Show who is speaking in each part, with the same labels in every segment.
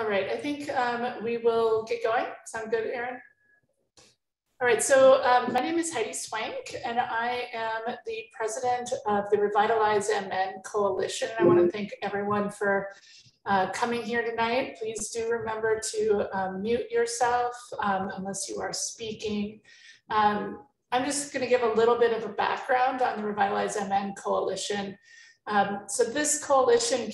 Speaker 1: All right, I think we will get going. Sound good, Erin? All right, so my name is Heidi Swank, and I am the president of the Revitalize MN Coalition. I want to thank everyone for coming here tonight. Please do remember to mute yourself unless you are speaking. I'm just going to give a little bit of a background on the Revitalize MN Coalition. So this coalition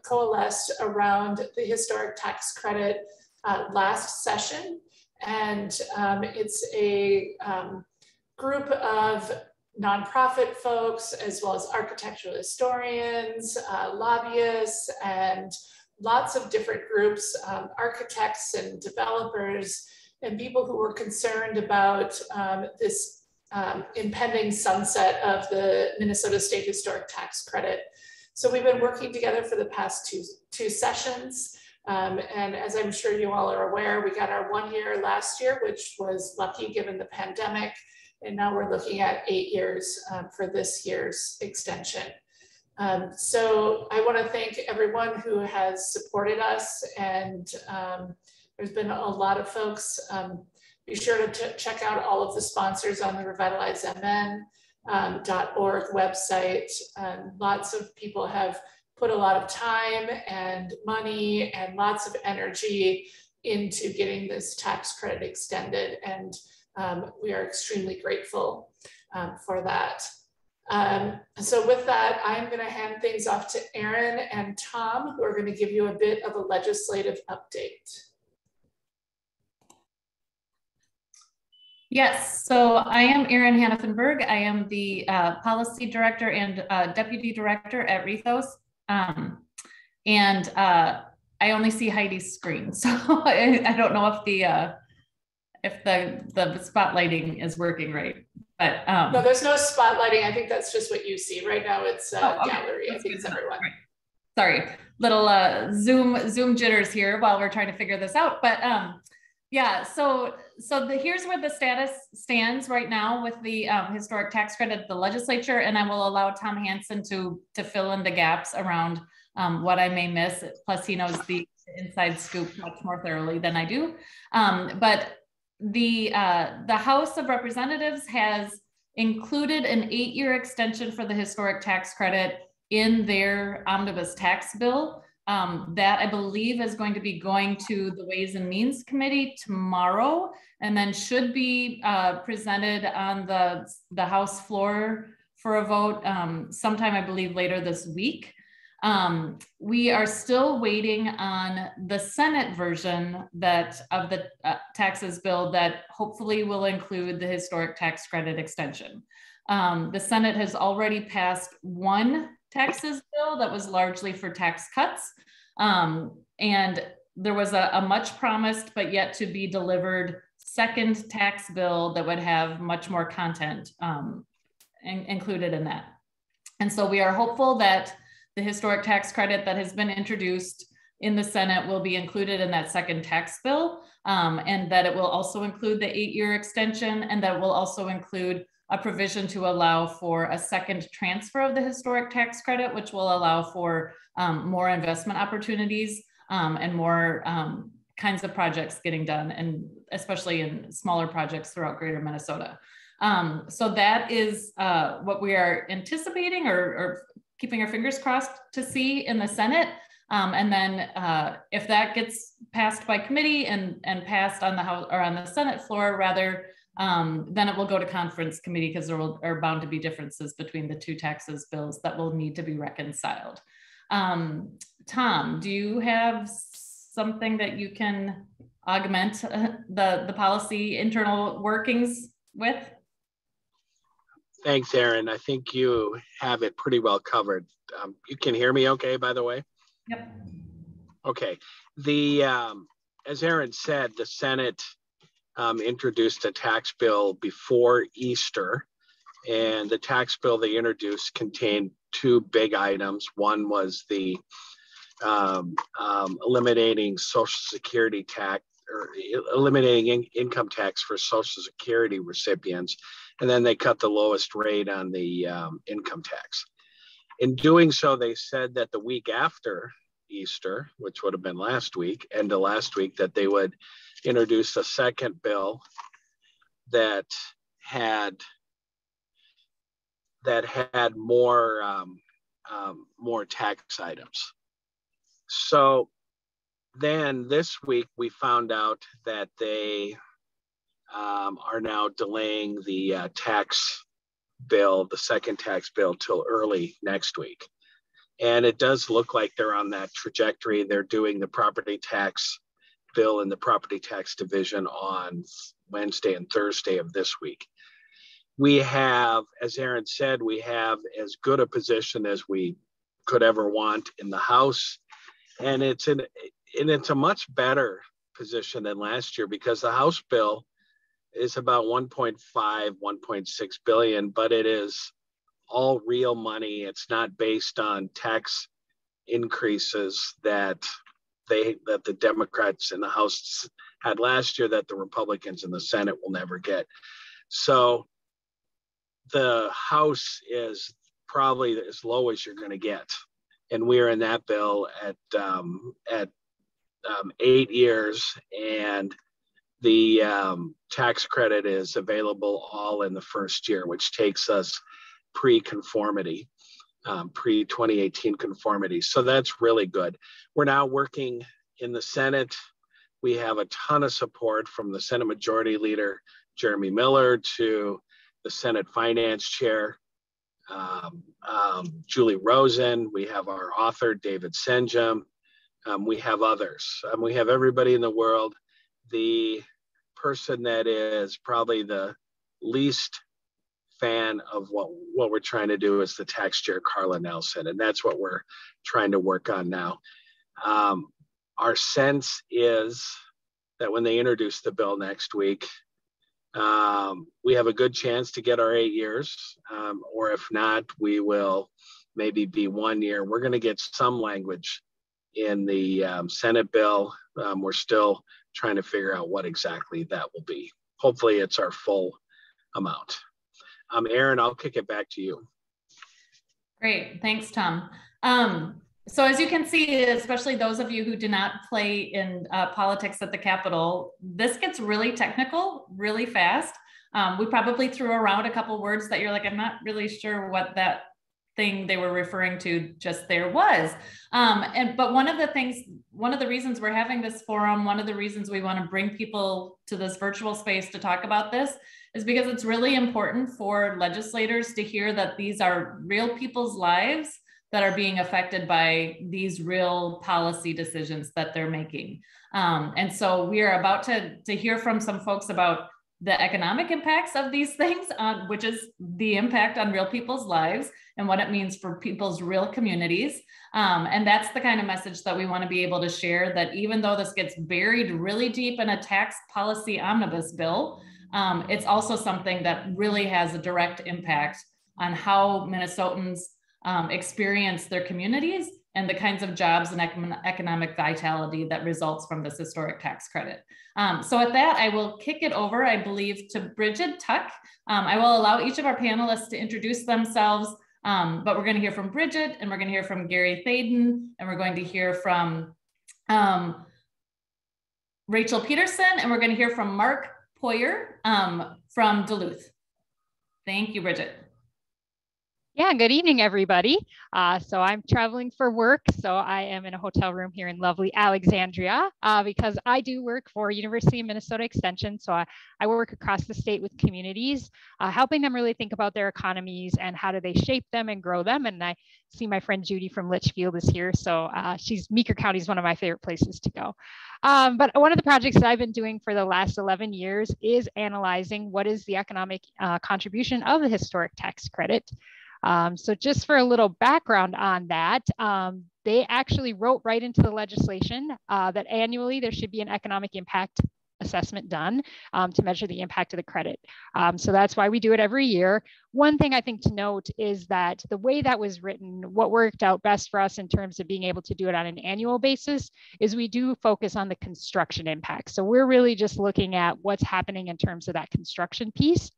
Speaker 1: coalesced around the historic tax credit last session. And it's a group of nonprofit folks, as well as architectural historians, lobbyists, and lots of different groups, architects and developers, and people who were concerned about this impending sunset of the Minnesota State Historic Tax Credit. So we've been working together for the past two sessions. And as I'm sure you all are aware, we got our 1 year last year, which was lucky given the pandemic. And now we're looking at 8 years for this year's extension. So I want to thank everyone who has supported us. And there's been a lot of folks. Be sure to check out all of the sponsors on the RevitalizeMN.org website. Lots of people have put a lot of time and money and lots of energy into getting this tax credit extended. And we are extremely grateful for that. So with that, I'm going to hand things off to Erin and Tom, who are going to give you a bit of a legislative update.
Speaker 2: Yes, so I am Erin Hannafenberg. I am the policy director and deputy director at Rethos. I only see Heidi's screen, so I don't know if the spotlighting is working right. But
Speaker 1: no, there's no spotlighting. I think that's just what you see right now. It's
Speaker 2: okay.
Speaker 1: gallery. I think it's everyone.
Speaker 2: Right. Sorry, little Zoom jitters here while we're trying to figure this out. But yeah, so here's where the status stands right now with the historic tax credit at the legislature, and I will allow Tom Hansen to fill in the gaps around what I may miss. Plus, he knows the inside scoop much more thoroughly than I do. But the House of Representatives has included an 8-year extension for the historic tax credit in their omnibus tax bill. That I believe is going to be going to the Ways and Means Committee tomorrow, and then should be presented on the House floor for a vote sometime, I believe, later this week. We are still waiting on the Senate version of the taxes bill that hopefully will include the historic tax credit extension. The Senate has already passed one taxes bill that was largely for tax cuts. And there was a much promised but yet to be delivered second tax bill that would have much more content included in that. And so we are hopeful that the historic tax credit that has been introduced in the Senate will be included in that second tax bill, and that it will also include the 8-year extension, and that will also include a provision to allow for a second transfer of the historic tax credit, which will allow for more investment opportunities and more kinds of projects getting done, and especially in smaller projects throughout greater Minnesota. So that is what we are anticipating or keeping our fingers crossed to see in the Senate. And then if that gets passed by committee and passed on the House or on the Senate floor rather, then it will go to conference committee because there are bound to be differences between the two taxes bills that will need to be reconciled. Tom, do you have something that you can augment the policy internal workings with?
Speaker 3: Thanks, Erin. I think you have it pretty well covered. You can hear me okay, by the way?
Speaker 2: Yep.
Speaker 3: Okay. As Erin said, the Senate introduced a tax bill before Easter, and the tax bill they introduced contained two big items. One was the eliminating Social Security tax, or eliminating income tax for Social Security recipients, and then they cut the lowest rate on the income tax. In doing so, they said that the week after Easter, which would have been last week, end of last week, that they would introduce a second bill that had more tax items. So then this week we found out that they are now delaying the tax bill, the second tax bill, till early next week. And it does look like they're on that trajectory. They're doing the property tax bill in the property tax division on Wednesday and Thursday of this week. We have, as Aaron said, we have as good a position as we could ever want in the House. And it's a much better position than last year, because the House bill is about 1.5, 1.6 billion, but it is all real money. It's not based on tax increases that the Democrats in the House had last year that the Republicans in the Senate will never get. So the House is probably as low as you're going to get, and we're in that bill at 8 years, and the tax credit is available all in the first year, which takes us pre-conformity, pre-2018 conformity. So that's really good. We're now working in the Senate. We have a ton of support from the Senate Majority Leader, Jeremy Miller, to the Senate Finance Chair, Julie Rosen. We have our author, David Senjum. We have others. We have everybody in the world. The person that is probably the least fan of what we're trying to do is the tax chair, Carla Nelson, and that's what we're trying to work on now. Our sense is that when they introduce the bill next week, we have a good chance to get our 8 years, or if not, we will maybe be 1 year. We're going to get some language in the Senate bill. We're still trying to figure out what exactly that will be. Hopefully it's our full amount. Aaron, I'll kick it back to you.
Speaker 2: Great, thanks, Tom. So as you can see, especially those of you who do not play in politics at the Capitol, this gets really technical really fast. We probably threw around a couple words that you're like, I'm not really sure what that thing they were referring to just there was. But one of the reasons we're having this forum, one of the reasons we want to bring people to this virtual space to talk about this is because it's really important for legislators to hear that these are real people's lives that are being affected by these real policy decisions that they're making. And so we are about to hear from some folks about the economic impacts of these things, which is the impact on real people's lives and what it means for people's real communities. And that's the kind of message that we want to be able to share, that even though this gets buried really deep in a tax policy omnibus bill, it's also something that really has a direct impact on how Minnesotans experience their communities and the kinds of jobs and economic vitality that results from this historic tax credit. So with that, I will kick it over, I believe, to Bridget Tuck. I will allow each of our panelists to introduce themselves, but we're going to hear from Bridget, and we're going to hear from Gary Thaden, and we're going to hear from Rachel Peterson, and we're going to hear from Mark Poyer from Duluth. Thank you, Bridget.
Speaker 4: Yeah, good evening, everybody. So I'm traveling for work, so I am in a hotel room here in lovely Alexandria because I do work for University of Minnesota Extension. So I work across the state with communities, helping them really think about their economies and how do they shape them and grow them. And I see my friend Judy from Litchfield is here. So Meeker County is one of my favorite places to go. But one of the projects that I've been doing for the last 11 years is analyzing what is the economic contribution of the historic tax credit. So just for a little background on that, they actually wrote right into the legislation that annually there should be an economic impact assessment done to measure the impact of the credit. So that's why we do it every year. One thing I think to note is that the way that was written, what worked out best for us in terms of being able to do it on an annual basis is we do focus on the construction impact. So we're really just looking at what's happening in terms of that construction piece.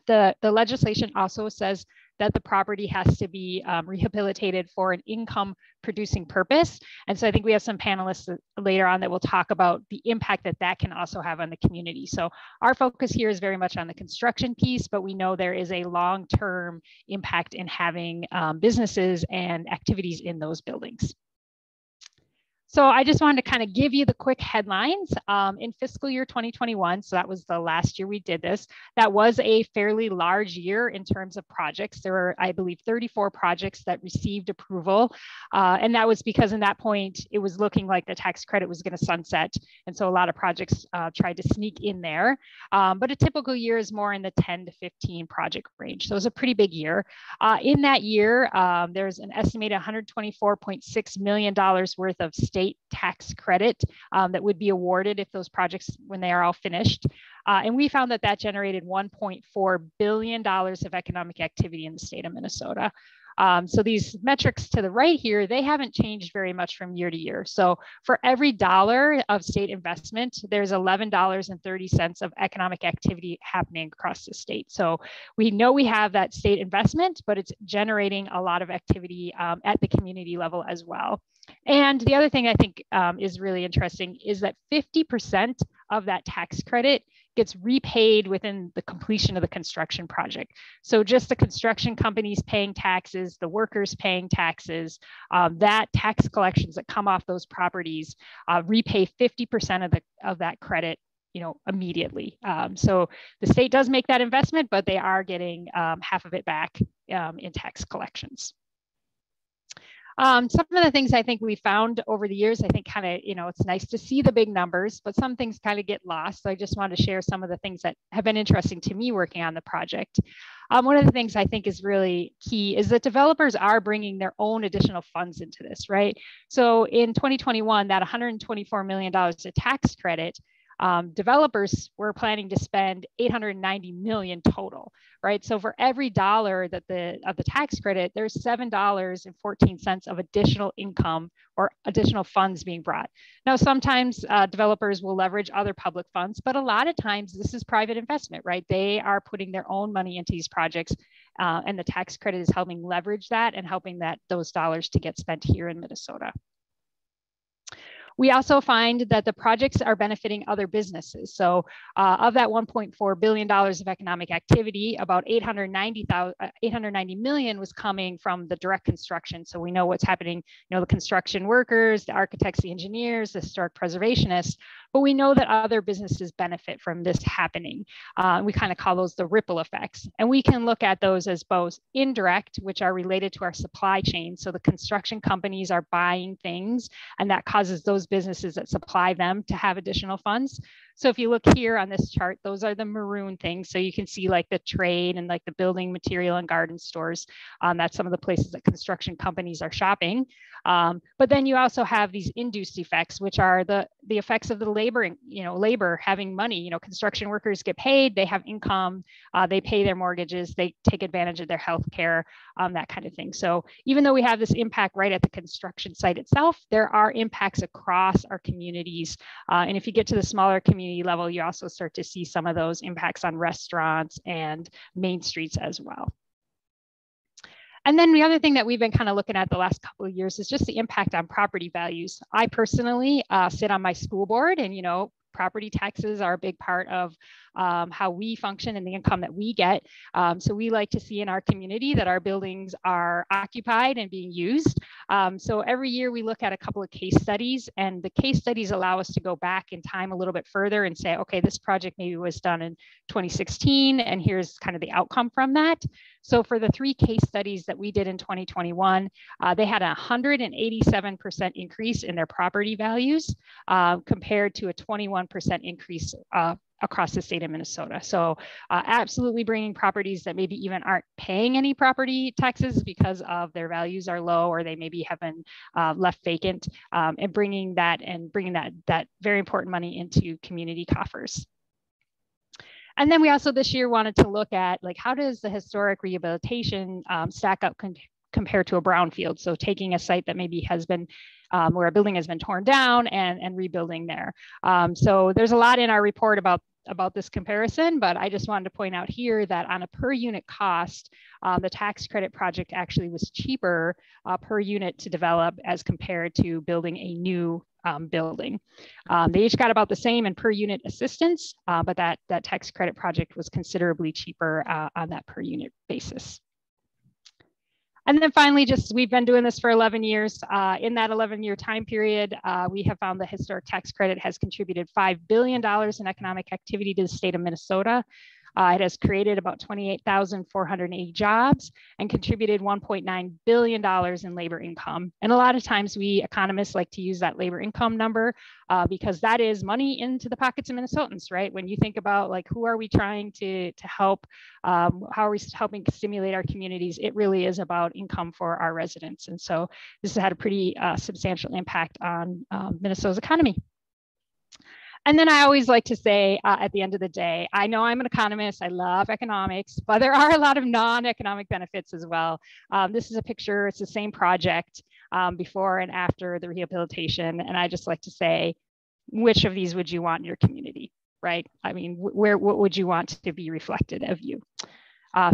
Speaker 4: The legislation also says that the property has to be rehabilitated for an income producing purpose. And so I think we have some panelists later on that will talk about the impact that that can also have on the community. So our focus here is very much on the construction piece, but we know there is a long-term impact in having businesses and activities in those buildings. So I just wanted to kind of give you the quick headlines. In fiscal year 2021, so that was the last year we did this, that was a fairly large year in terms of projects. There were, I believe, 34 projects that received approval. And that was because in that point, it was looking like the tax credit was going to sunset. And so a lot of projects tried to sneak in there. But a typical year is more in the 10 to 15 project range. So it was a pretty big year. In that year, there's an estimated $124.6 million worth of state tax credit that would be awarded if those projects, when they are all finished. And we found that that generated $1.4 billion of economic activity in the state of Minnesota. So these metrics to the right here, they haven't changed very much from year to year. So for every dollar of state investment, there's $11.30 of economic activity happening across the state. So we know we have that state investment, but it's generating a lot of activity at the community level as well. And the other thing I think is really interesting is that 50% of that tax credit gets repaid within the completion of the construction project. So just the construction companies paying taxes, the workers paying taxes, that tax collections that come off those properties repay 50% of that credit, immediately. So the state does make that investment, but they are getting half of it back in tax collections. Some of the things I think we found over the years, I think kind of, it's nice to see the big numbers, but some things kind of get lost. So I just want to share some of the things that have been interesting to me working on the project. One of the things I think is really key is that developers are bringing their own additional funds into this, right? So in 2021, that $124 million of tax credit, developers were planning to spend $890 million total, right? So for every dollar of the tax credit, there's $7.14 of additional income or additional funds being brought. Now, sometimes developers will leverage other public funds, but a lot of times this is private investment, right? They are putting their own money into these projects, and the tax credit is helping leverage that and helping those dollars to get spent here in Minnesota. We also find that the projects are benefiting other businesses. So of that $1.4 billion of economic activity, about $890 million was coming from the direct construction. So we know what's happening, the construction workers, the architects, the engineers, the historic preservationists, but we know that other businesses benefit from this happening. We kind of call those the ripple effects. And we can look at those as both indirect, which are related to our supply chain. So the construction companies are buying things, and that causes those businesses that supply them to have additional funds. So if you look here on this chart, those are the maroon things. So you can see like the trade and like the building material and garden stores. That's some of the places that construction companies are shopping. But then you also have these induced effects, which are the effects of the labor having money. Construction workers get paid, they have income, they pay their mortgages, they take advantage of their health care, that kind of thing. So even though we have this impact right at the construction site itself, there are impacts across our communities. And if you get to the smaller community level, you also start to see some of those impacts on restaurants and main streets as well. And then the other thing that we've been kind of looking at the last couple of years is just the impact on property values. I personally sit on my school board, and property taxes are a big part of how we function and the income that we get. So we like to see in our community that our buildings are occupied and being used. So every year we look at a couple of case studies, and the case studies allow us to go back in time a little bit further and say, okay, this project maybe was done in 2016, and here's kind of the outcome from that. So for the 3 case studies that we did in 2021, they had a 187% increase in their property values compared to a 21% increase across the state of Minnesota. So absolutely bringing properties that maybe even aren't paying any property taxes because of their values are low, or they maybe have been left vacant, and bringing that very important money into community coffers. And then we also this year wanted to look at how does the historic rehabilitation stack up compared to a brownfield? So taking a site that maybe has been where a building has been torn down and rebuilding there. So there's a lot in our report about about this comparison, but I just wanted to point out here that on a per unit cost, the tax credit project actually was cheaper per unit to develop as compared to building a new building. They each got about the same in per unit assistance, but that tax credit project was considerably cheaper on that per unit basis. And then finally, just we've been doing this for 11 years. In that 11-year time period, we have found the historic tax credit has contributed $5 billion in economic activity to the state of Minnesota. It has created about 28,480 jobs and contributed $1.9 billion in labor income. And a lot of times we economists like to use that labor income number because that is money into the pockets of Minnesotans, right? When you think about like, who are we trying to help? How are we helping stimulate our communities? It really is about income for our residents. And so this has had a pretty substantial impact on Minnesota's economy. And then I always like to say at the end of the day, I know I'm an economist, I love economics, but there are a lot of non-economic benefits as well. This is a picture, it's the same project before and after the rehabilitation. And I just like to say, which of these would you want in your community, right? I mean, what would you want to be reflected of you?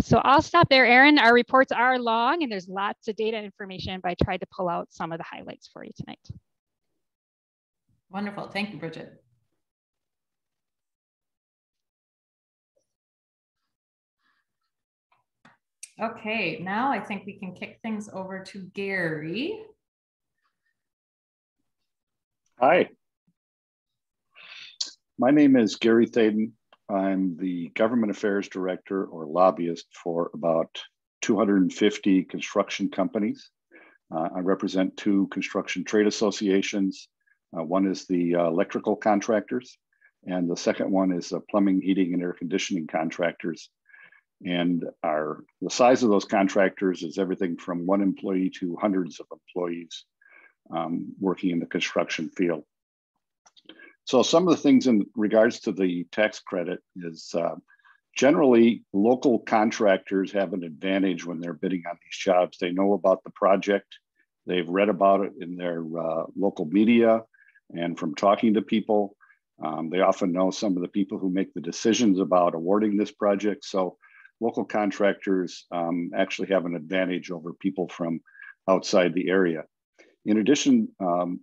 Speaker 4: So I'll stop there, Erin. Our reports are long and there's lots of data and information, but I tried to pull out some of the highlights for you tonight.
Speaker 2: Wonderful, thank you, Bridget. Okay, now I think we can kick things over to Gary.
Speaker 5: Hi, my name is Gary Thaden. I'm the Government Affairs Director or lobbyist for about 250 construction companies. I represent 2 construction trade associations. One is the electrical contractors, and the second one is plumbing, heating, and air conditioning contractors. And the size of those contractors is everything from 1 employee to hundreds of employees working in the construction field. So some of the things in regards to the tax credit is generally local contractors have an advantage when they're bidding on these jobs. They know about the project. They've read about it in their local media and from talking to people. They often know some of the people who make the decisions about awarding this project. So local contractors actually have an advantage over people from outside the area. In addition,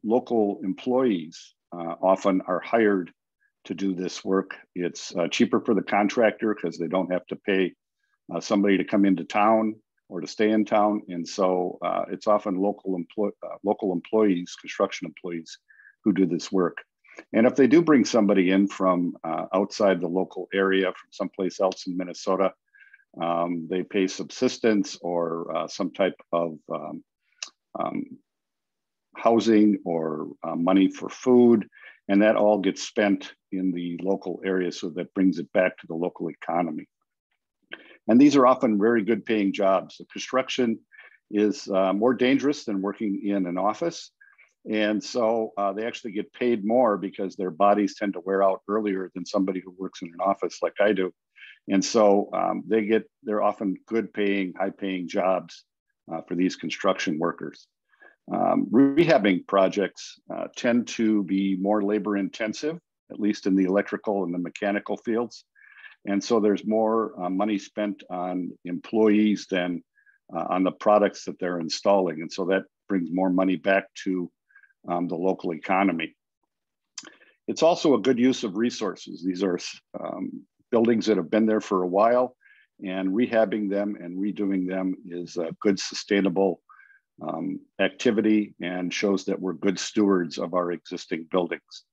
Speaker 5: local employees often are hired to do this work. It's cheaper for the contractor because they don't have to pay somebody to come into town or to stay in town. And so it's often local employees, construction employees, who do this work. And if they do bring somebody in from outside the local area, from someplace else in Minnesota, they pay subsistence or some type of housing or money for food, and that all gets spent in the local area, so that brings it back to the local economy. And these are often very good paying jobs. The construction is more dangerous than working in an office, and so they actually get paid more because their bodies tend to wear out earlier than somebody who works in an office like I do. And so they're often good paying, high paying jobs for these construction workers. Rehabbing projects tend to be more labor intensive, at least in the electrical and the mechanical fields. And so there's more money spent on employees than on the products that they're installing. And so that brings more money back to the local economy. It's also a good use of resources. These are buildings that have been there for a while, and rehabbing them and redoing them is a good sustainable activity and shows that we're good stewards of our existing buildings.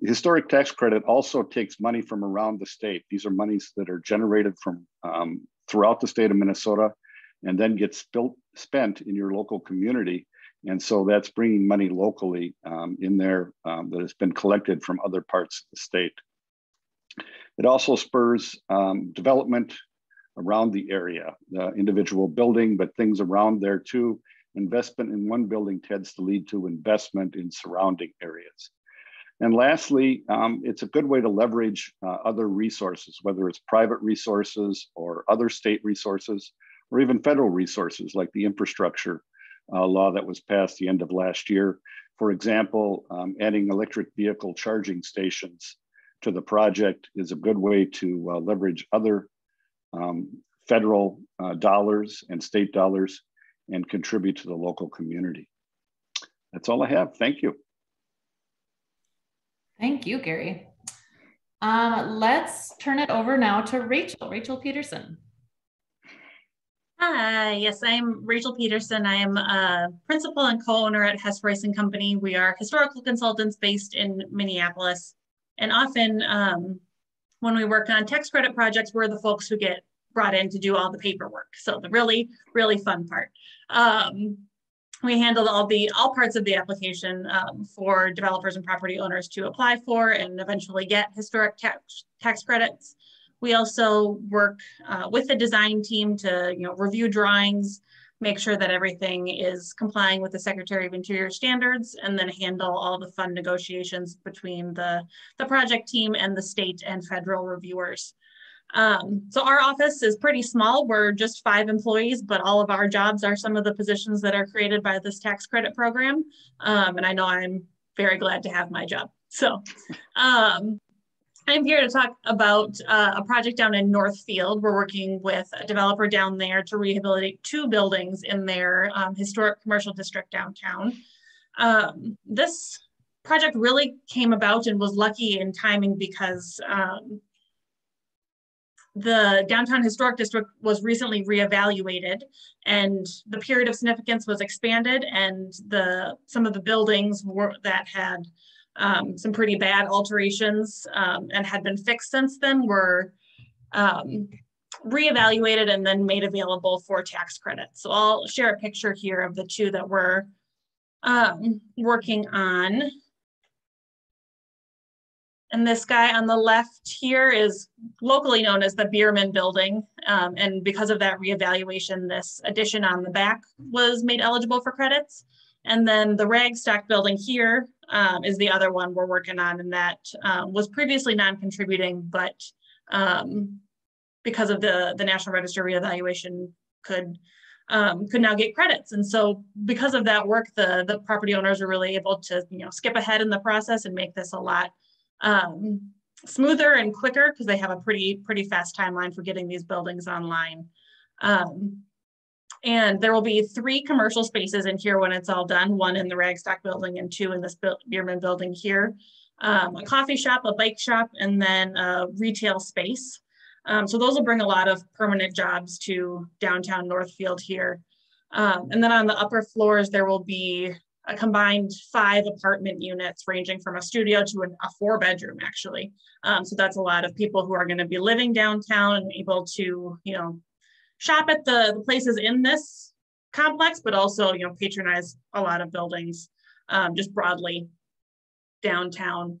Speaker 5: Historic tax credit also takes money from around the state. These are monies that are generated from throughout the state of Minnesota and then gets spent in your local community. And so that's bringing money locally in there that has been collected from other parts of the state. It also spurs development around the area, the individual building, but things around there too. Investment in one building tends to lead to investment in surrounding areas. And lastly, it's a good way to leverage other resources, whether it's private resources or other state resources, or even federal resources like the infrastructure law that was passed the end of last year. For example, adding electric vehicle charging stations to the project is a good way to leverage other federal dollars and state dollars and contribute to the local community. That's all I have. Thank you.
Speaker 2: Thank you, Gary. Let's turn it over now to Rachel Peterson.
Speaker 6: Hi, yes, I'm Rachel Peterson. I am a principal and co-owner at Hess Royce & Company. We are historical consultants based in Minneapolis. And often when we work on tax credit projects, we're the folks who get brought in to do all the paperwork. So the really, really fun part. We handle all parts of the application for developers and property owners to apply for and eventually get historic tax credits. We also work with the design team to review drawings, make sure that everything is complying with the Secretary of Interior standards, and then handle all the fun negotiations between the project team and the state and federal reviewers. So our office is pretty small. We're just 5 employees, but all of our jobs are some of the positions that are created by this tax credit program. And I know I'm very glad to have my job. So I'm here to talk about a project down in Northfield. We're working with a developer down there to rehabilitate 2 buildings in their historic commercial district downtown. This project really came about and was lucky in timing because the downtown historic district was recently reevaluated and the period of significance was expanded, and some of the buildings that had some pretty bad alterations and had been fixed since then were reevaluated and then made available for tax credits. So I'll share a picture here of the 2 that we're working on. And this guy on the left here is locally known as the Bierman building. And because of that reevaluation, this addition on the back was made eligible for credits. And then the Ragstock building here is the other one we're working on, and that was previously non-contributing, but because of the National Register reevaluation could now get credits. And so because of that work, the property owners are really able to skip ahead in the process and make this a lot smoother and quicker because they have a pretty fast timeline for getting these buildings online. And there will be 3 commercial spaces in here when it's all done, 1 in the Ragstock building and 2 in this Bierman building here. A coffee shop, a bike shop, and then a retail space. So those will bring a lot of permanent jobs to downtown Northfield here. And then on the upper floors, there will be a combined 5 apartment units ranging from a studio to a 4-bedroom actually. So that's a lot of people who are going to be living downtown and able to, shop at the places in this complex, but also, patronize a lot of buildings just broadly downtown.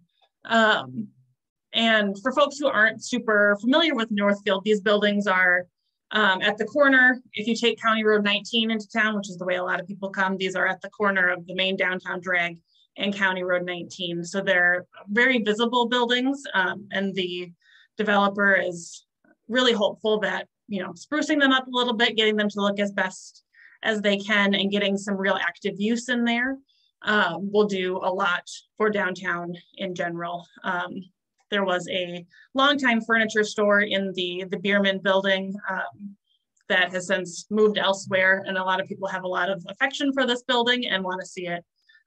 Speaker 6: And for folks who aren't super familiar with Northfield, these buildings are at the corner. If you take County Road 19 into town, which is the way a lot of people come, these are at the corner of the main downtown drag and County Road 19. So they're very visible buildings, and the developer is really hopeful that sprucing them up a little bit, getting them to look as best as they can, and getting some real active use in there will do a lot for downtown in general. There was a longtime furniture store in the Bierman building that has since moved elsewhere, and a lot of people have a lot of affection for this building and want to see it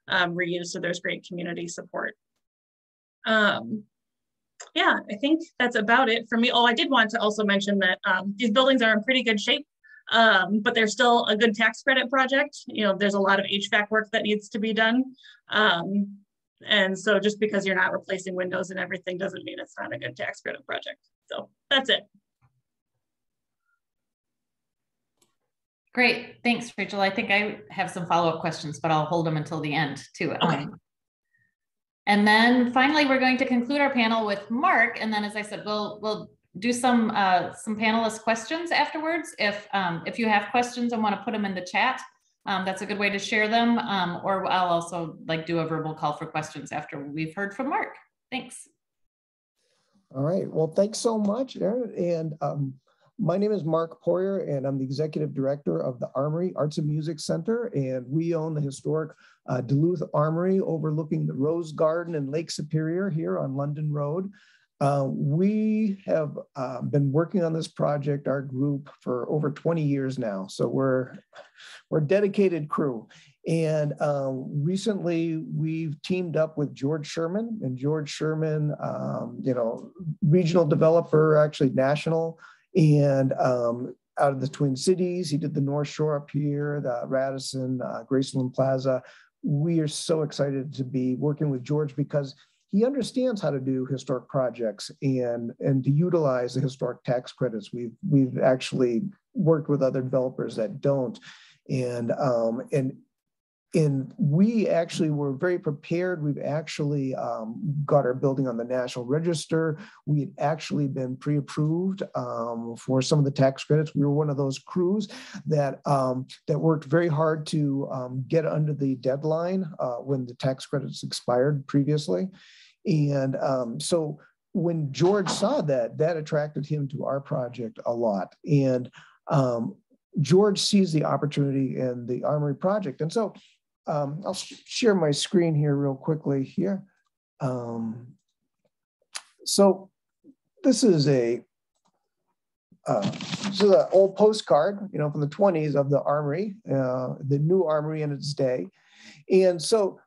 Speaker 6: reused, so there's great community support. Yeah, I think that's about it for me. Oh, I did want to also mention that these buildings are in pretty good shape, but they're still a good tax credit project. There's a lot of HVAC work that needs to be done. And so just because you're not replacing windows and everything doesn't mean it's not a good tax credit project. So that's it.
Speaker 2: Great, thanks, Rachel. I think I have some follow-up questions, but I'll hold them until the end too.
Speaker 6: Okay.
Speaker 2: And then finally, we're going to conclude our panel with Mark. And then, as I said, we'll do some panelist questions afterwards. If you have questions and want to put them in the chat, that's a good way to share them. Or I'll also do a verbal call for questions after we've heard from Mark. Thanks.
Speaker 7: All right. Well, thanks so much, Erin. And my name is Mark Poirier, and I'm the Executive Director of the Armory Arts and Music Center. And we own the historic Duluth Armory overlooking the Rose Garden and Lake Superior here on London Road. We have been working on this project, our group, for over 20 years now. So we're a dedicated crew. And recently we've teamed up with George Sherman, and George Sherman, regional developer, actually national, and out of the Twin Cities. He did the North Shore up here, the Radisson, Graceland Plaza. We are so excited to be working with George because he understands how to do historic projects and to utilize the historic tax credits. We've actually worked with other developers that don't, and we actually were very prepared. We've actually got our building on the National Register. We had actually been pre-approved for some of the tax credits. We were one of those crews that worked very hard to get under the deadline when the tax credits expired previously. And so when George saw that attracted him to our project a lot. And George sees the opportunity in the Armory project. And so I'll share my screen here real quickly here. So this is an old postcard, from the 20s of the Armory, the new Armory in its day. And so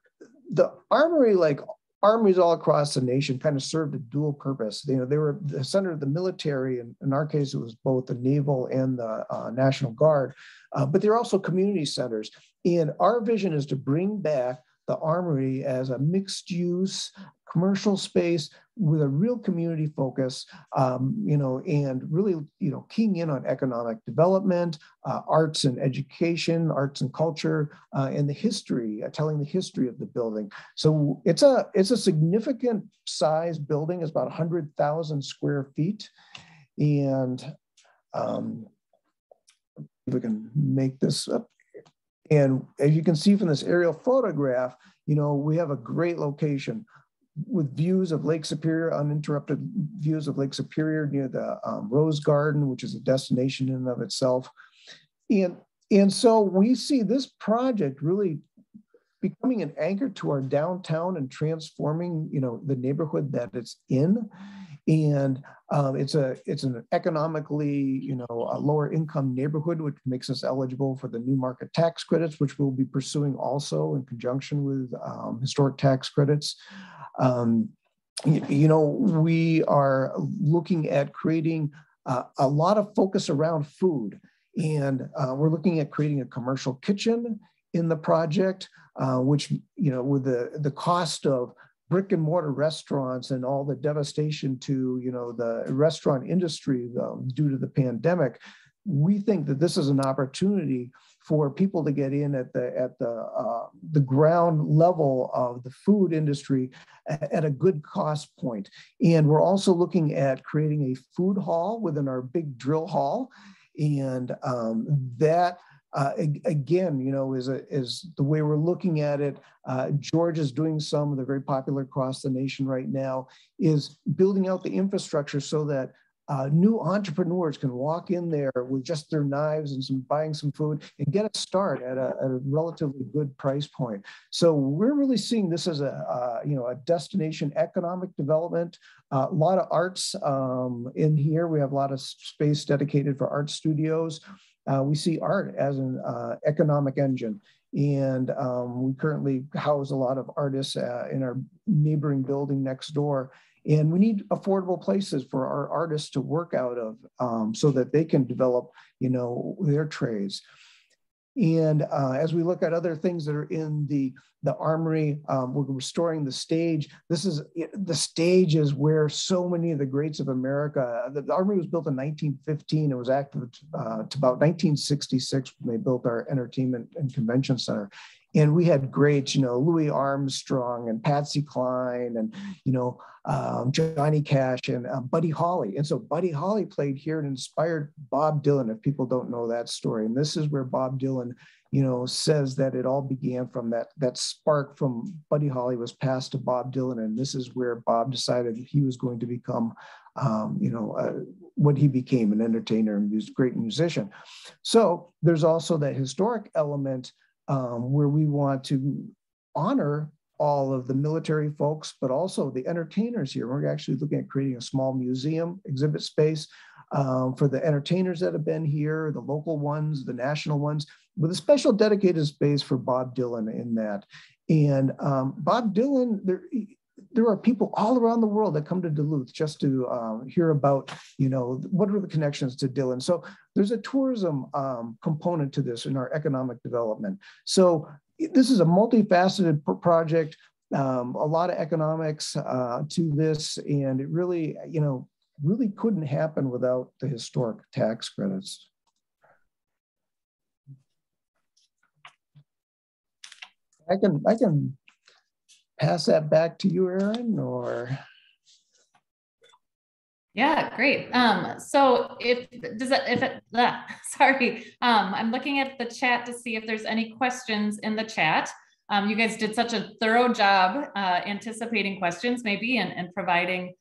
Speaker 7: the Armory, like armories all across the nation, kind of served a dual purpose. They were the center of the military, and in our case, it was both the Naval and the National Guard, but they're also community centers. And our vision is to bring back the Armory as a mixed-use commercial space with a real community focus, and really, keying in on economic development, arts and education, arts and culture, and the history, telling the history of the building. So it's a significant size building. It's about 100,000 square feet, and if we can make this up. And as you can see from this aerial photograph, we have a great location with views of Lake Superior, uninterrupted views of Lake Superior near the Rose Garden, which is a destination in and of itself. And so we see this project really becoming an anchor to our downtown and transforming, the neighborhood that it's in. And it's an economically, a lower income neighborhood, which makes us eligible for the new market tax credits, which we'll be pursuing also in conjunction with historic tax credits. We are looking at creating a lot of focus around food, and we're looking at creating a commercial kitchen in the project, which, with the cost of brick and mortar restaurants and all the devastation to, the restaurant industry due to the pandemic, we think that this is an opportunity for people to get in at the ground level of the food industry at a good cost point. And we're also looking at creating a food hall within our big drill hall, and that. Again, is the way we're looking at it. George is doing some, they're very popular across the nation right now, is building out the infrastructure so that new entrepreneurs can walk in there with just their knives and buying some food and get a start at a relatively good price point. So we're really seeing this as a destination economic development. A lot of arts in here. We have a lot of space dedicated for art studios. We see art as an economic engine, and we currently house a lot of artists in our neighboring building next door. And we need affordable places for our artists to work out of so that they can develop, their trades. And as we look at other things that are in the Armory, we're restoring the stage. The stage is where so many of the greats of America, the Armory was built in 1915. It was active to about 1966 when they built our entertainment and convention center. And we had greats, Louis Armstrong and Patsy Cline and, Johnny Cash and Buddy Holly. And so Buddy Holly played here and inspired Bob Dylan, if people don't know that story. And this is where Bob Dylan, says that it all began from that spark from Buddy Holly was passed to Bob Dylan. And this is where Bob decided he was going to become, what he became, an entertainer and great musician. So there's also that historic element where we want to honor all of the military folks, but also the entertainers here. We're actually looking at creating a small museum exhibit space for the entertainers that have been here, the local ones, the national ones, with a special dedicated space for Bob Dylan in that. And Bob Dylan, there are people all around the world that come to Duluth just to hear about, you know, what are the connections to Dylan. So there's a tourism component to this in our economic development. So this is a multifaceted project, a lot of economics to this, and it really, you know, really couldn't happen without the historic tax credits. I can pass that back to you, Erin, or?
Speaker 2: Yeah, great. So sorry, I'm looking at the chat to see if there's any questions in the chat. You guys did such a thorough job anticipating questions maybe and providing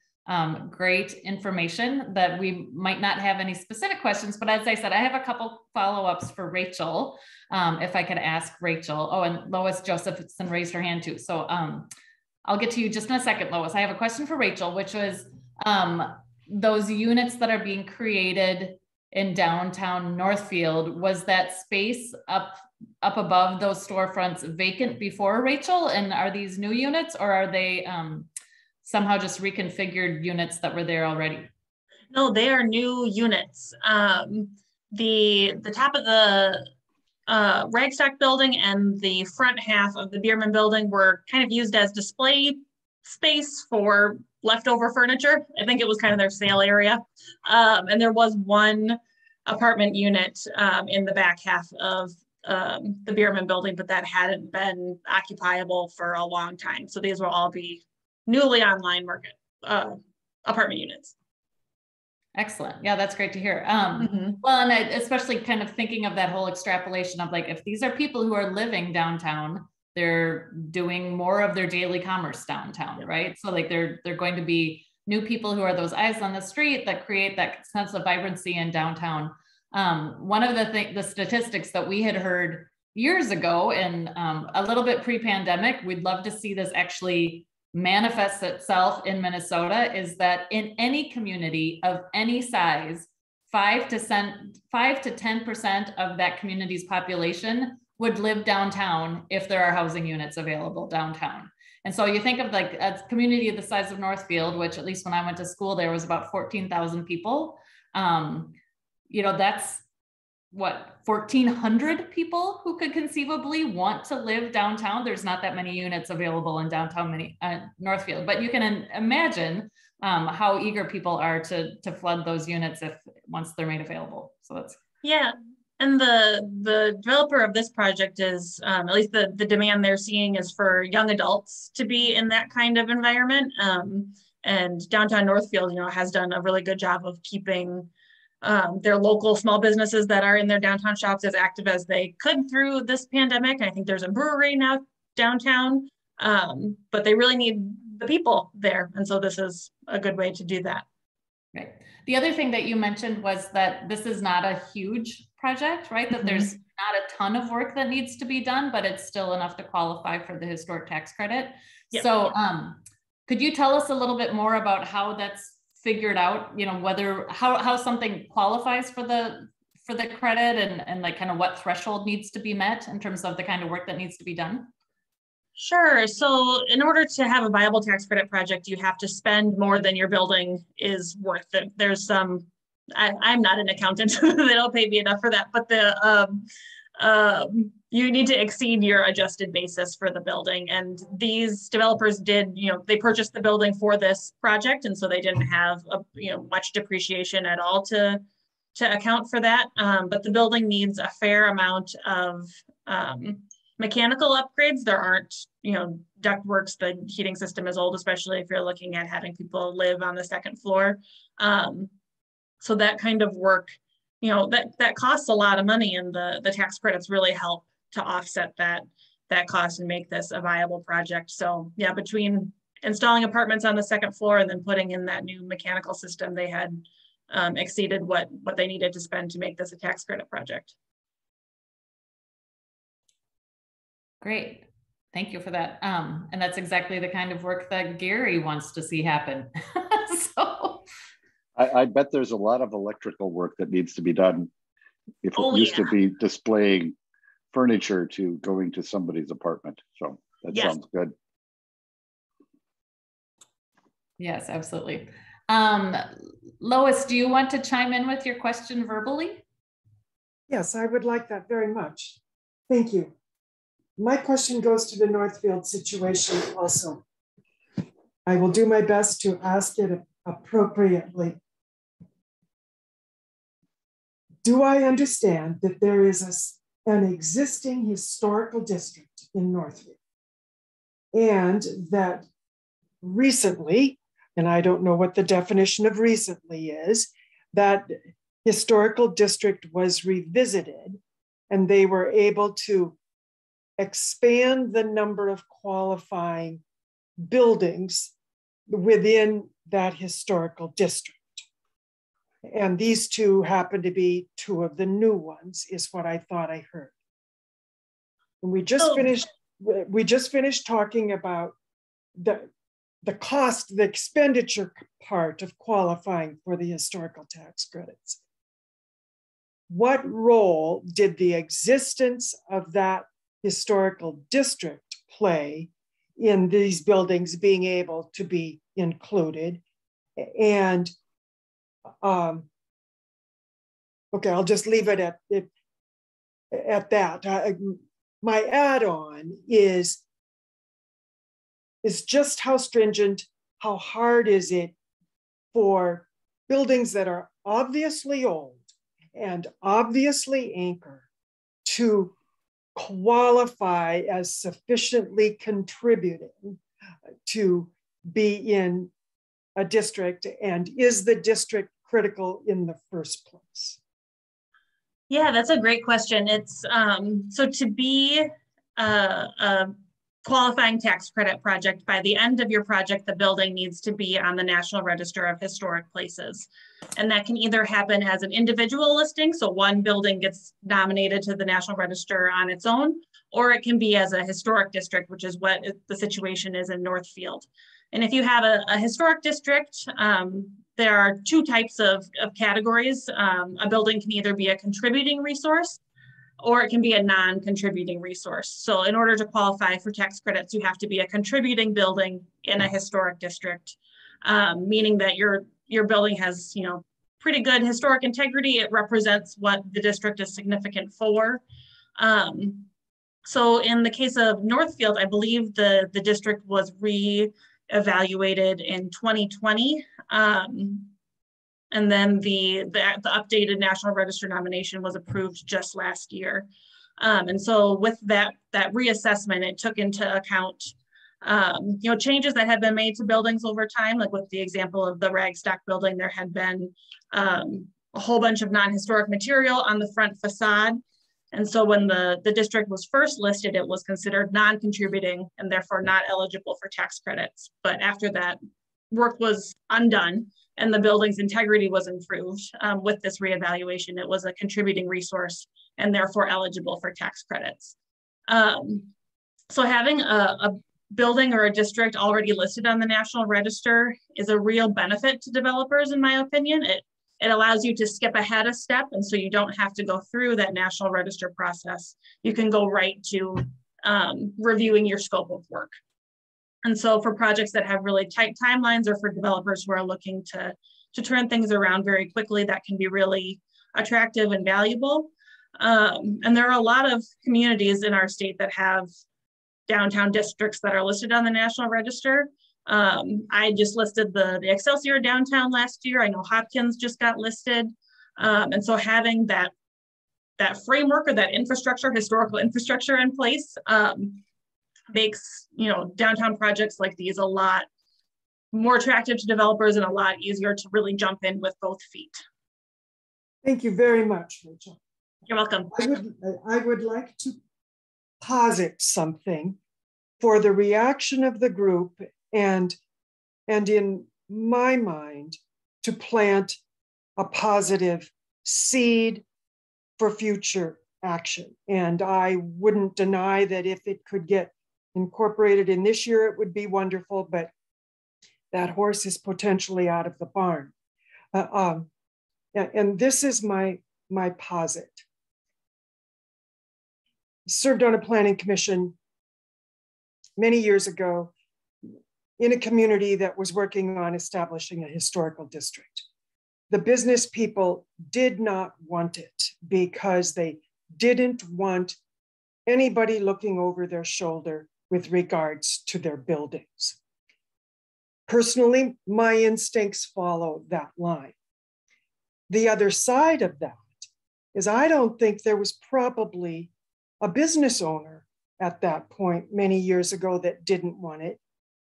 Speaker 2: great information that we might not have any specific questions, but as I said, I have a couple follow-ups for Rachel, if I could ask Rachel. Oh, and Lois Josephson raised her hand too. So I'll get to you just in a second, Lois. I have a question for Rachel, which was those units that are being created in downtown Northfield, was that space up above those storefronts vacant before, Rachel? And are these new units, or are they somehow just reconfigured units that were there already?
Speaker 6: No, they are new units. The top of the Ragstock building and the front half of the Bierman building were kind of used as display space for leftover furniture. I think it was kind of their sale area. And there was one apartment unit in the back half of the Bierman building, but that hadn't been occupiable for a long time. So these will all be newly online market apartment units.
Speaker 2: Excellent. Yeah, that's great to hear. Well, and especially kind of thinking of that whole extrapolation of like, if these are people who are living downtown, they're doing more of their daily commerce downtown, right? So like they're going to be new people who are those eyes on the street that create that sense of vibrancy in downtown. One of the statistics that we had heard years ago and a little bit pre-pandemic, we'd love to see this actually manifests itself in Minnesota, is that in any community of any size, 5 to 10% of that community's population would live downtown if there are housing units available downtown. And so you think of like a community of the size of Northfield, which at least when I went to school, there was about 14,000 people. You know, that's what, 1,400 people who could conceivably want to live downtown. There's not that many units available in downtown Northfield, but you can imagine how eager people are to flood those units once they're made available. So that's.
Speaker 6: Yeah, and the developer of this project is, at least the demand they're seeing is for young adults to be in that kind of environment. And downtown Northfield, you know, has done a really good job of keeping their local small businesses that are in their downtown shops as active as they could through this pandemic. I think there's a brewery now downtown, but they really need the people there. And so this is a good way to do that.
Speaker 2: Right. The other thing that you mentioned was that this is not a huge project, right? That there's not a ton of work that needs to be done, but it's still enough to qualify for the historic tax credit. Yep. So could you tell us a little bit more about how that's figured out, you know, whether how something qualifies for the credit and like kind of what threshold needs to be met in terms of the kind of work that needs to be done?
Speaker 6: Sure. So in order to have a viable tax credit project, you have to spend more than your building is worth. There's some, I'm not an accountant, they don't pay me enough for that, but you need to exceed your adjusted basis for the building. And these developers did, you know, they purchased the building for this project. And so they didn't have, much depreciation at all to account for that. But the building needs a fair amount of mechanical upgrades. There aren't, ductworks, the heating system is old, especially if you're looking at having people live on the second floor. So that kind of work, that costs a lot of money, and the tax credits really help to offset that cost and make this a viable project. So yeah, between installing apartments on the second floor and then putting in that new mechanical system, they had exceeded what they needed to spend to make this a tax credit project.
Speaker 2: Great. Thank you for that. And that's exactly the kind of work that Gary wants to see happen. So
Speaker 5: I bet there's a lot of electrical work that needs to be done if it used to be displaying furniture to going to somebody's apartment. So that sounds good.
Speaker 2: Yes, absolutely. Lois, do you want to chime in with your question verbally?
Speaker 8: Yes, I would like that very much. Thank you. My question goes to the Northfield situation also. I will do my best to ask it appropriately. Do I understand that there is an existing historical district in Northfield, and that recently, and I don't know what the definition of recently is, that historical district was revisited and they were able to expand the number of qualifying buildings within that historical district? And these two happen to be two of the new ones, is what I thought I heard. And we just finished talking about the cost, the expenditure part of qualifying for the historical tax credits. What role did the existence of that historical district play in these buildings being able to be included? And okay, I'll just leave it at that. My add-on is just how stringent, how hard is it for buildings that are obviously old and obviously anchor to qualify as sufficiently contributing to be in a district, and is the district critical in the first place?
Speaker 6: Yeah, that's a great question. It's so to be a qualifying tax credit project, by the end of your project, the building needs to be on the National Register of Historic Places. And that can either happen as an individual listing, so one building gets nominated to the National Register on its own, or it can be as a historic district, which is what the situation is in Northfield. And if you have a historic district, there are two types of categories. A building can either be a contributing resource, or it can be a non-contributing resource. So in order to qualify for tax credits, you have to be a contributing building in a historic district, meaning that your building has, pretty good historic integrity. It represents what the district is significant for. So in the case of Northfield, I believe the district was re-evaluated in 2020. And then the updated National Register nomination was approved just last year. And so with that reassessment, it took into account changes that had been made to buildings over time. Like with the example of the Ragstock building, there had been a whole bunch of non-historic material on the front facade. And so when the district was first listed, it was considered non-contributing and therefore not eligible for tax credits. But after that work was undone and the building's integrity was improved with this reevaluation, it was a contributing resource and therefore eligible for tax credits. So having a building or a district already listed on the National Register is a real benefit to developers, in my opinion. It allows you to skip ahead a step, and so you don't have to go through that National Register process. You can go right to reviewing your scope of work. And so for projects that have really tight timelines, or for developers who are looking to turn things around very quickly, that can be really attractive and valuable. And there are a lot of communities in our state that have downtown districts that are listed on the National Register. I just listed the Excelsior downtown last year. I know Hopkins just got listed. And so having that framework or that infrastructure, historical infrastructure in place, makes downtown projects like these a lot more attractive to developers and a lot easier to really jump in with both feet.
Speaker 8: Thank you very much, Rachel.
Speaker 6: You're welcome.
Speaker 8: I would like to posit something for the reaction of the group and in my mind to plant a positive seed for future action. And I wouldn't deny that if it could get incorporated in this year, it would be wonderful, but that horse is potentially out of the barn. And this is my posit. Served on a planning commission many years ago in a community that was working on establishing a historical district. The business people did not want it because they didn't want anybody looking over their shoulder with regards to their buildings. Personally, my instincts follow that line. The other side of that is I don't think there was probably a business owner at that point many years ago that didn't want it,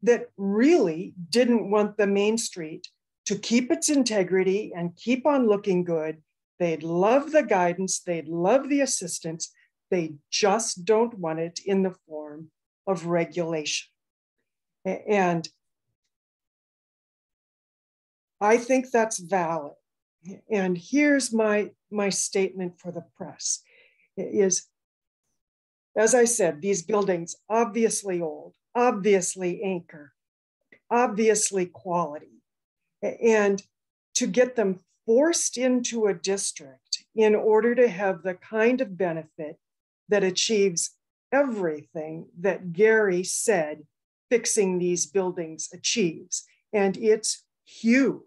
Speaker 8: that really didn't want the main street to keep its integrity and keep on looking good. They'd love the guidance, they'd love the assistance, they just don't want it in the form of regulation. And I think that's valid. And here's my statement for the press is, as I said, these buildings, obviously old, obviously anchor, obviously quality. And to get them forced into a district in order to have the kind of benefit that achieves everything that Gary said fixing these buildings achieves. And it's huge.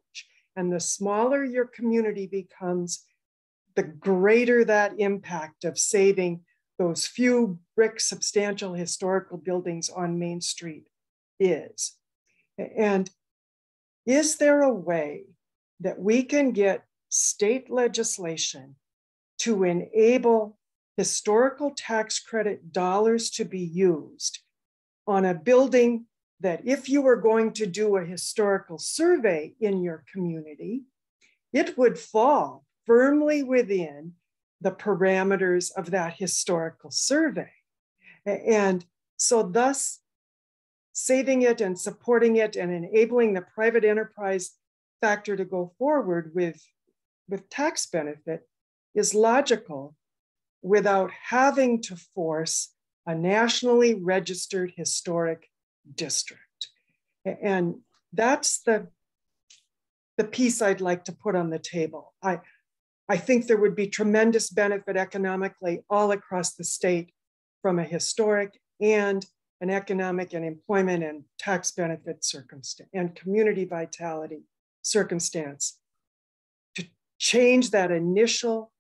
Speaker 8: And the smaller your community becomes, the greater that impact of saving those few brick substantial historical buildings on Main Street is. And is there a way that we can get state legislation to enable historical tax credit dollars to be used on a building that if you were going to do a historical survey in your community, it would fall firmly within the parameters of that historical survey. And so thus saving it and supporting it and enabling the private enterprise factor to go forward with tax benefit is logical without having to force a nationally registered historic district. And that's the piece I'd like to put on the table. I think there would be tremendous benefit economically all across the state from a historic and an economic and employment and tax benefit circumstance and community vitality circumstance to change that initial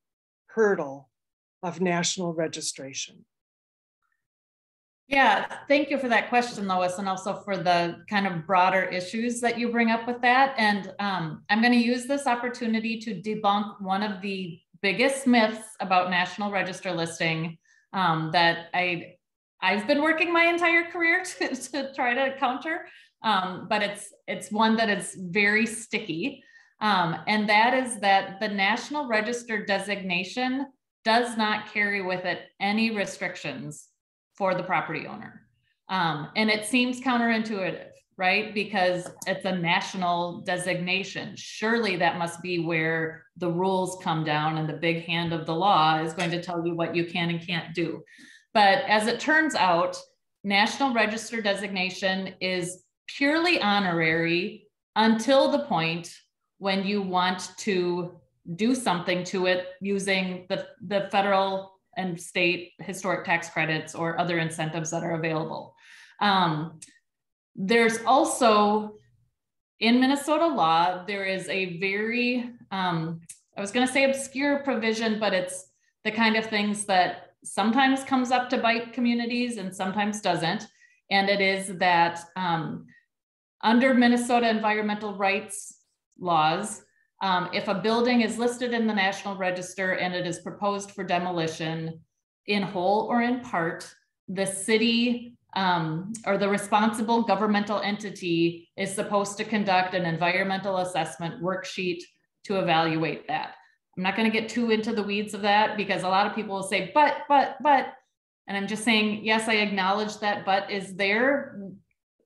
Speaker 8: hurdle of national registration.
Speaker 2: Yeah, thank you for that question, Lois, and also for the kind of broader issues that you bring up with that. And I'm going to use this opportunity to debunk one of the biggest myths about National Register listing that I've been working my entire career to try to counter, but it's one that is very sticky. And that is that the National Register designation does not carry with it any restrictions for the property owner. And it seems counterintuitive, right? Because it's a national designation. Surely that must be where the rules come down and the big hand of the law is going to tell you what you can and can't do. But as it turns out, National Register designation is purely honorary until the point when you want to do something to it using the federal and state historic tax credits or other incentives that are available. There's also, in Minnesota law, there is a very, I was gonna say obscure provision, but it's the kind of things that sometimes comes up to bite communities and sometimes doesn't. And it is that under Minnesota environmental rights laws, if a building is listed in the National Register and it is proposed for demolition in whole or in part, the city or the responsible governmental entity is supposed to conduct an environmental assessment worksheet to evaluate that. I'm not going to get too into the weeds of that because a lot of people will say, but, and I'm just saying, yes, I acknowledge that, but is there.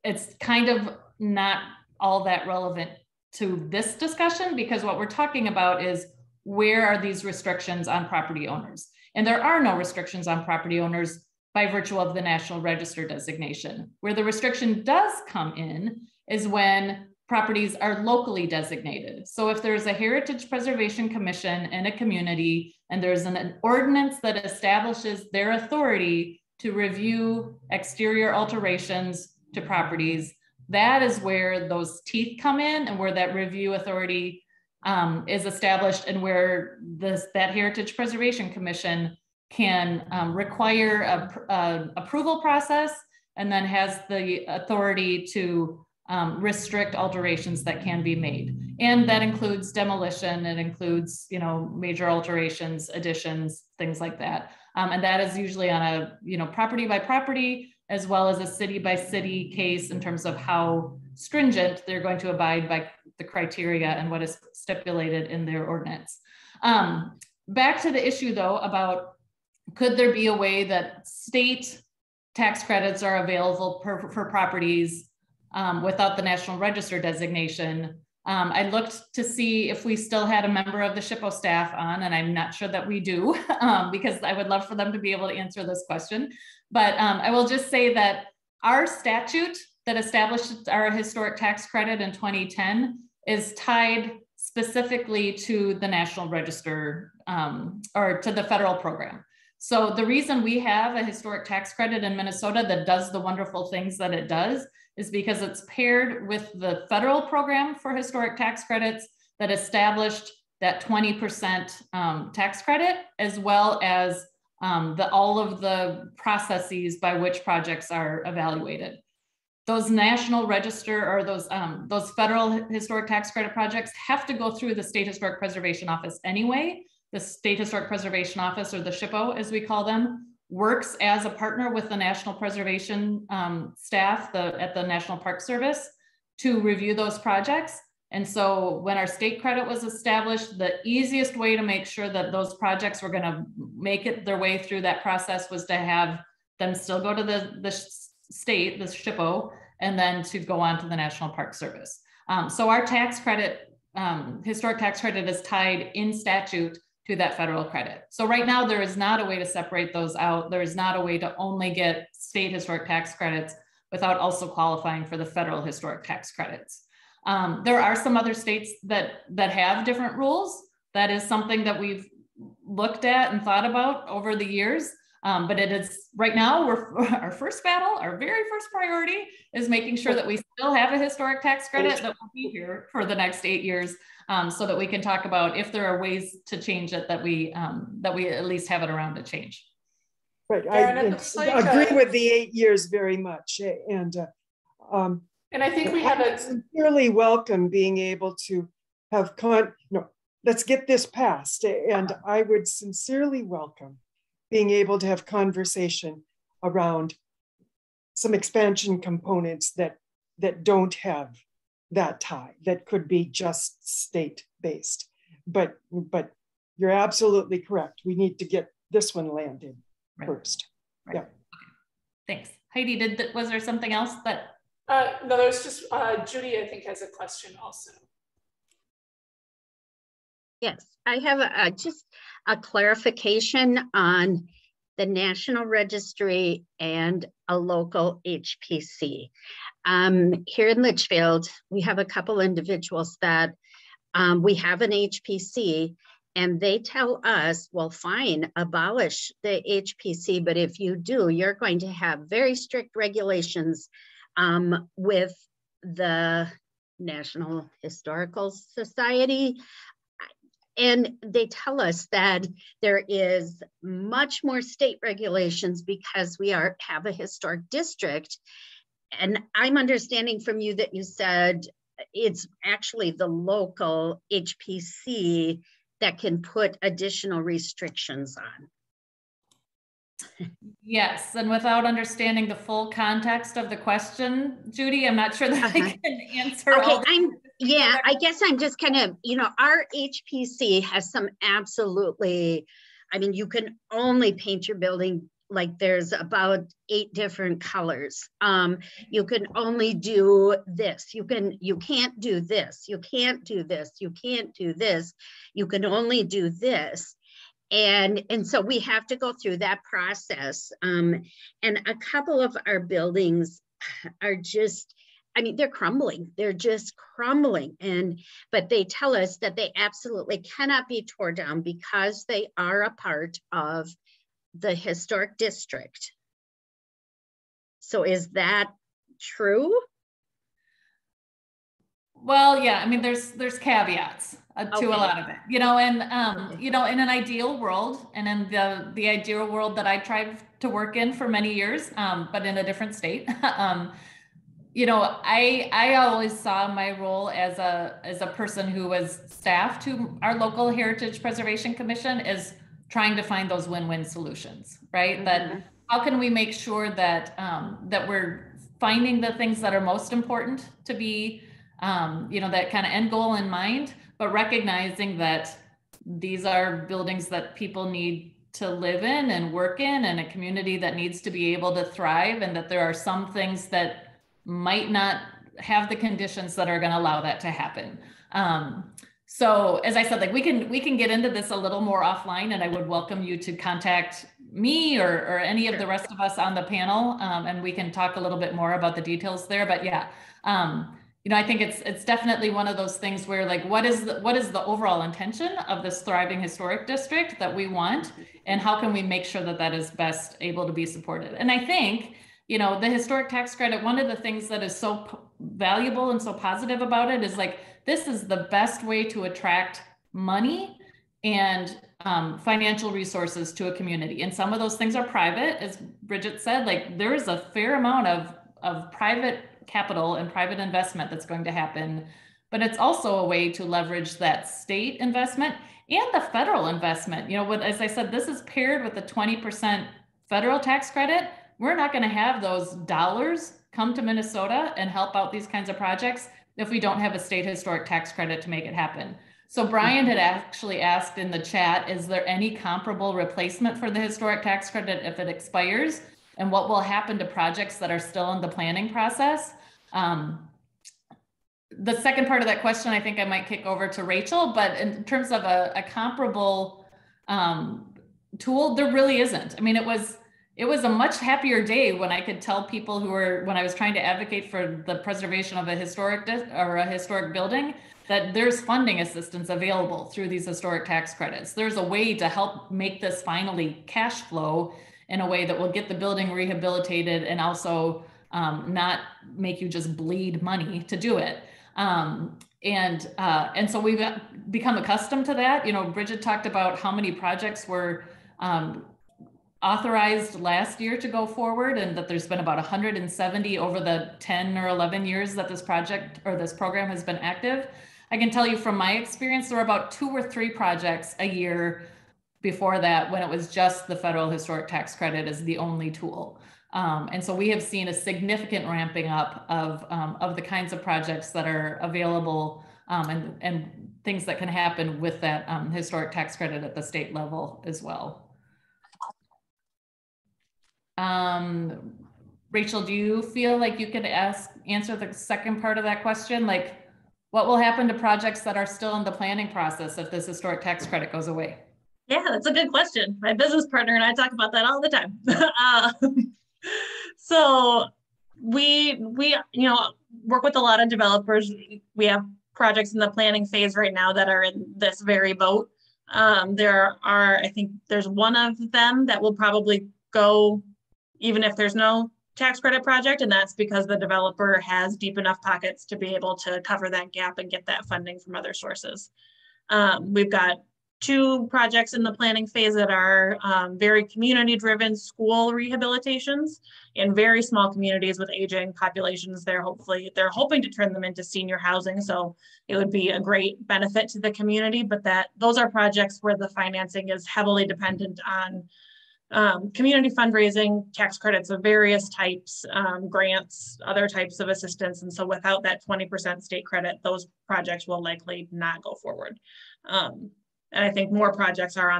Speaker 2: It's kind of not all that relevant to this discussion because what we're talking about is where are these restrictions on property owners? And there are no restrictions on property owners by virtue of the National Register designation. Where the restriction does come in is when properties are locally designated. So if there's a Heritage Preservation Commission in a community and there's an ordinance that establishes their authority to review exterior alterations to properties, that is where those teeth come in and where that review authority is established, and where that Heritage Preservation Commission can require a approval process and then has the authority to restrict alterations that can be made. And that includes demolition, it includes, you know, major alterations, additions, things like that. And that is usually on a, you know, property by property, as well as a city by city case in terms of how stringent they're going to abide by the criteria and what is stipulated in their ordinance. Back to the issue though, about could there be a way that state tax credits are available for properties without the National Register designation? I looked to see if we still had a member of the SHPO staff on, and I'm not sure that we do, because I would love for them to be able to answer this question. But I will just say that our statute that established our historic tax credit in 2010 is tied specifically to the National Register or to the federal program. So the reason we have a historic tax credit in Minnesota that does the wonderful things that it does is because it's paired with the federal program for historic tax credits that established that 20% tax credit, as well as all of the processes by which projects are evaluated. Those National Register or those federal historic tax credit projects have to go through the State Historic Preservation Office anyway. The State Historic Preservation Office, or the SHPO as we call them, works as a partner with the National Preservation staff at the National Park Service to review those projects. And so when our state credit was established, the easiest way to make sure that those projects were going to make it their way through that process was to have them still go to the state, the SHPO, and then to go on to the National Park Service. So our tax credit, historic tax credit, is tied in statute to that federal credit. So right now there is not a way to separate those out. There is not a way to only get state historic tax credits without also qualifying for the federal historic tax credits. There are some other states that have different rules. That is something that we've looked at and thought about over the years. But it is right now, our first battle, our very first priority is making sure that we still have a historic tax credit that will be here for the next 8 years, so that we can talk about if there are ways to change it that we at least have it around to change.
Speaker 8: Right, I agree with the 8 years very much, and
Speaker 1: I think we have a
Speaker 8: sincerely welcome being able to have let's get this passed, and I would sincerely welcome being able to have conversation around some expansion components that don't have that tie, that could be just state-based. But you're absolutely correct. We need to get this one landed first. Right. Yeah.
Speaker 2: Okay. Thanks. Heidi, was there something else that?
Speaker 1: No, there was just Judy, I think, has a question also.
Speaker 9: Yes, I have just a clarification on the National Registry and a local HPC. Here in Litchfield, we have a couple individuals that we have an HPC, and they tell us, well, fine, abolish the HPC, but if you do, you're going to have very strict regulations with the National Historical Society. And they tell us that there is much more state regulations because we have a historic district. And I'm understanding from you that you said it's actually the local HPC that can put additional restrictions on.
Speaker 2: Yes, and without understanding the full context of the question, Judy, I'm not sure that I can answer.
Speaker 9: Okay, I guess I'm just kind of, our HPC has some absolutely, I mean, you can only paint your building like there's about 8 different colors. You can only do this. You can't do this. You can't do this. You can't do this. You can only do this. And so we have to go through that process. And a couple of our buildings are just, I mean, they're crumbling. They're just crumbling. But they tell us that they absolutely cannot be torn down because they are a part of the historic district. So is that true?
Speaker 2: Well, yeah, I mean, there's caveats to a lot of it, you know, and you know, in an ideal world, and in the ideal world that I tried to work in for many years, but in a different state, you know, I always saw my role as a person who was staff to our local Heritage Preservation Commission as trying to find those win-win solutions, right? That how can we make sure that that we're finding the things that are most important to be, you know, that kind of end goal in mind, but recognizing that these are buildings that people need to live in and work in, and a community that needs to be able to thrive, and that there are some things that might not have the conditions that are going to allow that to happen. So as I said, like we can get into this a little more offline, and I would welcome you to contact me or any of the rest of us on the panel, and we can talk a little bit more about the details there. But yeah, you know, I think it's definitely one of those things where, like, what is the overall intention of this thriving historic district that we want, and how can we make sure that that is best able to be supported? And I think, you know, the historic tax credit, one of the things that is so valuable and so positive about it is, like, this is the best way to attract money and financial resources to a community. And some of those things are private, as Bridget said. Like, there is a fair amount of private capital and private investment that's going to happen, but it's also a way to leverage that state investment and the federal investment. You know, as I said, this is paired with the 20% federal tax credit. We're not going to have those dollars come to Minnesota and help out these kinds of projects if we don't have a state historic tax credit to make it happen. So Brian had actually asked in the chat, is there any comparable replacement for the historic tax credit if it expires? And what will happen to projects that are still in the planning process? The second part of that question, I think I might kick over to Rachel, but in terms of a comparable tool, there really isn't. I mean, it was a much happier day when I could tell people when I was trying to advocate for the preservation of a historic building, that there's funding assistance available through these historic tax credits. There's a way to help make this finally cash flow in a way that will get the building rehabilitated and also not make you just bleed money to do it. And so we've become accustomed to that. You know, Bridget talked about how many projects were authorized last year to go forward, and that there's been about 170 over the 10 or 11 years that this project or this program has been active. I can tell you from my experience, there were about 2 or 3 projects a year before that when it was just the federal historic tax credit as the only tool. And so we have seen a significant ramping up of the kinds of projects that are available and things that can happen with that historic tax credit at the state level as well. Rachel, do you feel like you could answer the second part of that question? Like, what will happen to projects that are still in the planning process if this historic tax credit goes away?
Speaker 6: Yeah, that's a good question. My business partner and I talk about that all the time. So we work with a lot of developers. We have projects in the planning phase right now that are in this very boat. I think there's one of them that will probably go even if there's no tax credit project, and that's because the developer has deep enough pockets to be able to cover that gap and get that funding from other sources. We've got 2 projects in the planning phase that are very community-driven school rehabilitations in very small communities with aging populations. They're hoping to turn them into senior housing, so it would be a great benefit to the community. But those are projects where the financing is heavily dependent on community fundraising, tax credits of various types, grants, other types of assistance. And so without that 20% state credit, those projects will likely not go forward. And I think more projects are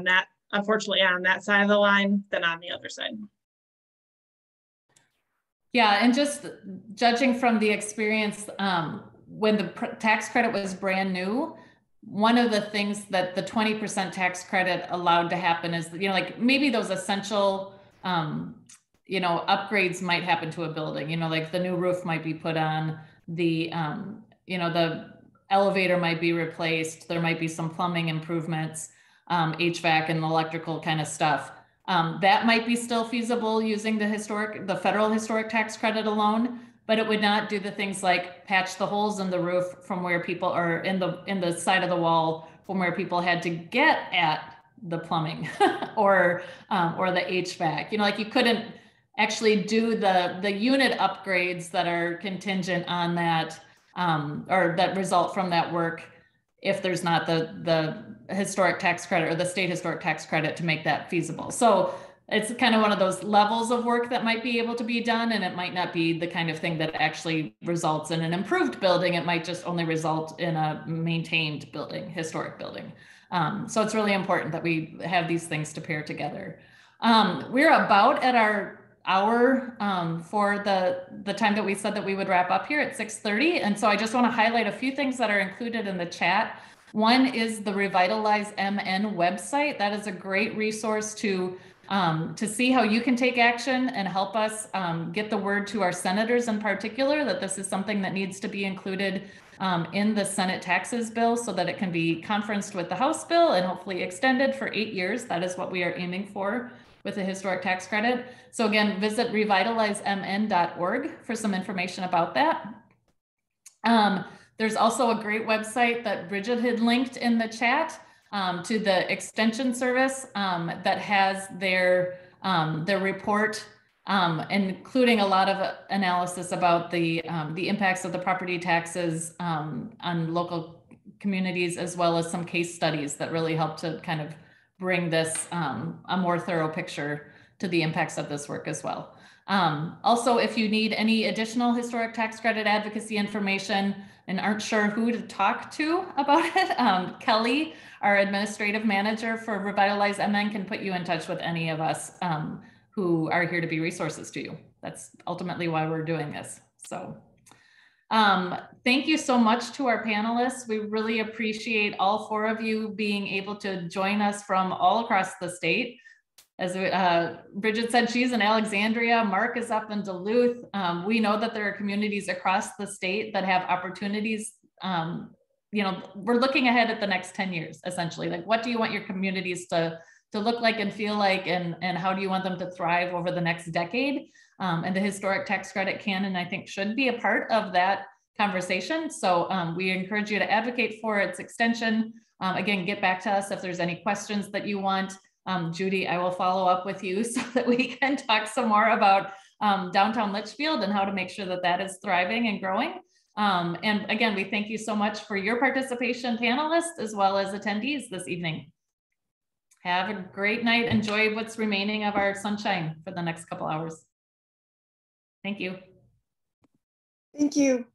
Speaker 6: unfortunately on that side of the line than on the other side.
Speaker 2: Yeah, and just judging from the experience when the tax credit was brand new, one of the things that the 20% tax credit allowed to happen is, you know, like maybe those essential, you know, upgrades might happen to a building, you know, like the new roof might be put on, the, you know, the elevator might be replaced, there might be some plumbing improvements, HVAC and electrical kind of stuff. That might be still feasible using the federal historic tax credit alone, but it would not do the things like patch the holes in the roof from where people are in the side of the wall from where people had to get at the plumbing or the HVAC. You know, like you couldn't actually do the unit upgrades that are contingent on that or that result from that work if there's not the historic tax credit or the state historic tax credit to make that feasible. So it's kind of one of those levels of work that might be able to be done, and it might not be the kind of thing that actually results in an improved building. It might just only result in a maintained building, historic building. So it's really important that we have these things to pair together. We're about at our hour for the time that we said that we would wrap up here at 6:30. And so I just want to highlight a few things that are included in the chat. One is the Revitalize MN website. That is a great resource to see how you can take action and help us get the word to our senators in particular that this is something that needs to be included in the Senate taxes bill so that it can be conferenced with the House bill and hopefully extended for 8 years. That is what we are aiming for with the historic tax credit. So again, visit revitalizemn.org for some information about that. There's also a great website that Bridget had linked in the chat to the extension service that has their report, including a lot of analysis about the impacts of the property taxes on local communities, as well as some case studies that really help to kind of bring this a more thorough picture to the impacts of this work as well. Also, if you need any additional historic tax credit advocacy information and aren't sure who to talk to about it, Kelly, our administrative manager for Revitalize MN, can put you in touch with any of us who are here to be resources to you. That's ultimately why we're doing this. So thank you so much to our panelists. We really appreciate all 4 of you being able to join us from all across the state. As Bridget said, she's in Alexandria, Mark is up in Duluth. We know that there are communities across the state that have opportunities. You know, we're looking ahead at the next 10 years, essentially. Like, what do you want your communities to look like and feel like, and how do you want them to thrive over the next decade? And the historic tax credit can, and I think should be a part of that conversation. So we encourage you to advocate for its extension. Again, get back to us if there's any questions that you want. Judy, I will follow up with you so that we can talk some more about downtown Litchfield and how to make sure that that is thriving and growing. And again, we thank you so much for your participation, panelists, as well as attendees this evening. Have a great night. Enjoy what's remaining of our sunshine for the next couple hours. Thank you.
Speaker 8: Thank you.